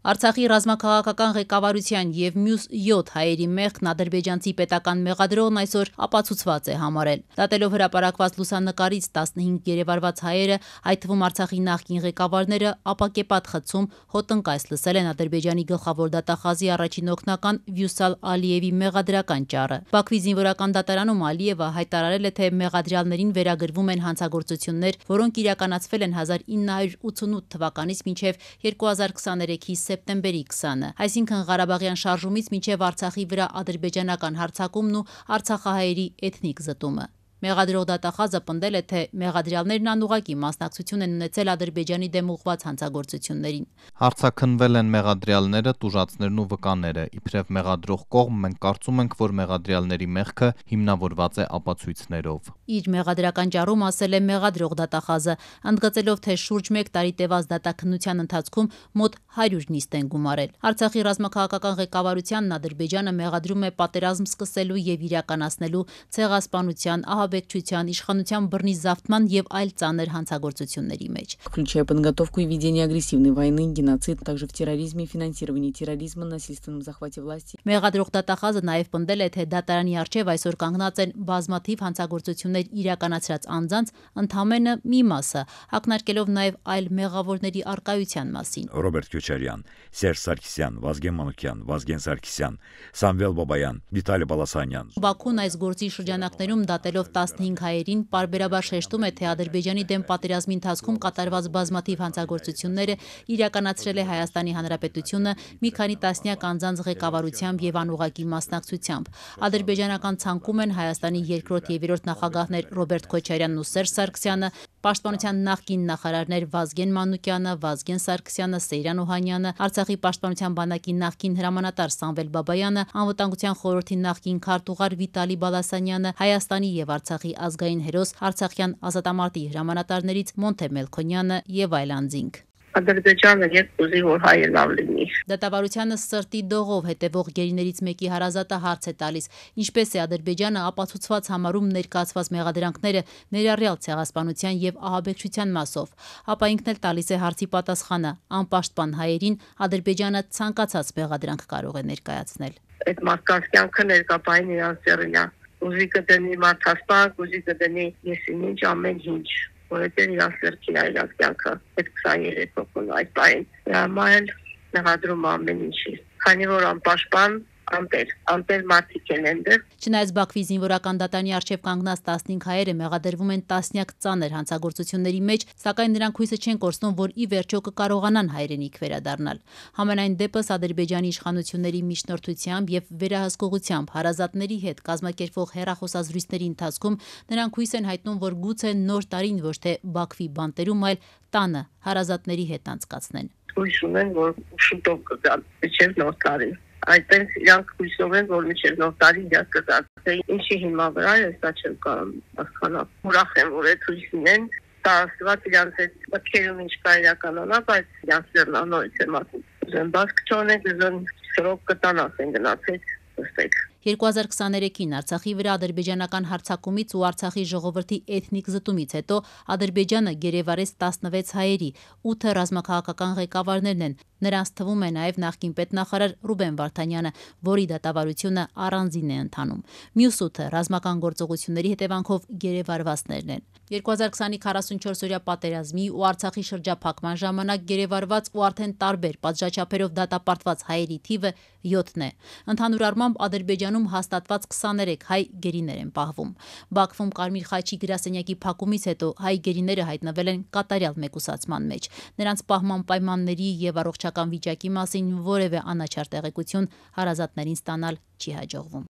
Արցախի ռազմաքաղաքական ղեկավարության և մյուս 7 հայերի մեղքն ադրբեջանցի պետական մեղադրողն այսօր ապացուցված է համարել։ Դատելով հրապարակված լուսանկարից 15 գերեվարված հայերը, այդ թվում Արցախի նախկին ղեկավարները, ապակեպատ խցում հոտնկայս լսել են Ադրբեջանի գլխավոր դատախազի առաջին օգնական Վյուսալ Ալիևի մեղադրական ճառը։ Բաքվի զինվորական դատարանում Ալիևը հայտարարել է, թե մեղադրյալներին վերագրվում են հանցագործություններ, որոնք իրականացվել են 1988 թվականից մինչև 2023-ի սեպտեմբերի 20-ը, այսինքն Ղարաբաղյան շարժումից մինչև Արցախի վրա ադրբեջանական հարձակումն ու արցախահայերի էթնիկ զտումը։ Մեղադրող դատախազը պնդել է, թե մեղադրյալներն անուղղակի մասնակցություն են ունեցել Ադրբեջանի դեմ ուղղված հանցագործություններին։ Հարցաքննվել են մեղադրյալները, տուժածներն ու վկաները։ Իբրև մեղադրող կողմ մենք կարծում ենք, որ մեղադրյալների մեղքը հիմնավորված է ապացույցներով։ Իր մեղադրական ճառում ասել է մեղադրող դատախազը, ընդգծելով, թե շուրջ 1 տարի տևած դատաքննության ընթացքում մոտ 100 նիստ են գումարել։ Արցախի ռազմաքաղաքական ղեկավարությանն Ադրբեջանը մեղադրում է պատերազմ սկսելու և իրականացնելու ցեղասպանության, ահաբեկչության, իշխանության բռնի զավթման և այլ ծանր հանցագործությունների մեջ։ Включая подготовку и ведение агрессивной войны, геноцид, также в терроризме, финансировании терроризма, насильственном захвате власти. Մեղադրող դատախազը նաև պնդել է, թե դատարանի առջև այսօր կանգնած են բազմաթիվ հանցագործություններ իրականացրած անձանց ընդամենը մի մասը, ակնարկելով նաև այլ մեղավորների առկայության մասին։ Ռոբերտ Քոչարյան, Սերժ Սարգսյան, Վազգեն Մանուկյան, Վազգեն Սարգսյան, Սամվել Բաբայան, Վիտալի Բալասանյան։ Բաքուն այս գործի շրջանակներում դատելով 15 հայերին պարբերաբար շեշտում է, թե Ադրբեջանի դեմ պատերազմի ընթացքում կատարված բազմաթիվ հանցագործությունները իրականացրել է Հայաստանի Հանրապետությունը մի քանի տասնյակ անձանց ղեկավարությամբ և անուղղակի մասնակցությամբ։ Ադրբեջանական ցանկում են Հայաստանի երկրորդ և երրորդ նախագահներ Ռոբերտ Քոչարյանն ու Սերժ Սարգսյանը, Պաշտպանության նախկին նախարարներ Վազգեն Մանուկյանը, Վազգեն Սարգսյանը, Սեյրան Օհանյանը, Արցախի պաշտպանության բանակի նախկին հրամանատար Սամվել Բաբայանը, Անվտանգության խորհրդի նախկին քարտուղար Վիտալի Բալասանյանը, Հայաստանի և Արցախի ազգային հերոս Արցախյան ազատամարտի հրամանատարներից Մոնթե Մելքոնյանը և այլ անձինք։ Ադրբեջանը երբ ուզի, որ հայը լավ լինի։ Դատավարությանը սրտի դողով հետևող գերիներից մեկի հարազատը հարց է տալիս, ինչպես է Ադրբեջանը ապացուցված համարում ներկայացված մեղադրանքները ներառյալ ցեղասպանության և ահաբեկչության մասով, ապա ինքն էլ տալիս է հարցի պատասխանը՝ անպաշտպան հայերին Ադրբեջանը ցանկացած մեղադրանք կարող է ներկայացնել։ Այդ մարդկանց կյանքը ներկապային իրանց ծերելա։ Ուզի կդնի մարդասպան, ուզի կդնի եսին ինչ ամեն ինչ։ Որովհետև իրանց սրտին է իրանց կյանքը այդ 23 հոգուն այդ պահին։ Հիմա էլ մեղադրում ամեն ինչի։ Քանի որ անպաշտպան անտեր մարդիկ են այնտեղ։ Չնայած Բաքվի զինվորական դատարանի առջև կանգնած 15 հայերը մեղադրվում են տասնյակ ծանր հանցագործությունների մեջ, սակայն նրանք հույսը չեն կորցնում, որ ի վերջո կկարողանան հայրենիք վերադառնալ։ Համենայն դեպս Ադրբեջանի իշխանությունների միջնորդությամբ և վերահսկողությամբ հարազատների հետ կազմակերպվող հեռախոսազրույցների ընթացքում նրանք հույս են հայտնում, որ գուցե նոր տարին ոչ թե Բաքվի բանտերում, այլ տանը հարազատների հետ անցկացնեն։ Հույս ունեն, որ շուտով կգան, մինչև նոր տարին։ Այդպես իրանք հույսով են, որ մինչև նոր տարի իրար կդարձնեն։ Ինչի հիմա վրա է, սա չեմ կարող հասկանալ։ Ուրախ եմ, որ այդ հույսին են, դա աստված իրանց այդ մտքերում ինչ կա իրականանա, բայց իրանց ձեռն նորից եմ ասում։ Ուզեն բաց կչոնեք, ուզեն սրոք կտան ասեն գնացեք, ըստեք։ 2023-ին Արցախի վրա ադրբեջանական հարձակումից ու Արցախի ժողովրդի էթնիկ զտումից հետո Ադրբեջանը գերեվարեց 16 հայերի, 8-ը ռազմաքաղաքական ղեկավարներն են, նրանց թվում է նաև նախկին պետնախարար Ռուբեն Վարդանյանը, որի դատավարությունը առանձին է ընթանում։ Մյուս 8-ը ռազմական գործողությունների հետևանքով գերեվարվածներն են։ 2020-ի 44-օրյա պատերազմի ու Արցախի շրջափակման ժամանակ գերեվարված ու արդեն տարբեր պատժաչափերով դատապարտված հայերի թիվը 7-ն է։ Ընդհանուր առմամբ Ադրբեջանում հաստատված 23 հայ գերիներ են պահվում։ Բաքվում Կարմիր խաչի գրասենյակի փակումից հետո հայ գերիները հայտնվել են կատարյալ մեկուսացման մեջ։ Նրանց պահման պայմանների և առողջական վիճակի մասին որևէ անաչառ տեղեկություն հարազատներին ստանալ չի հաջողվում։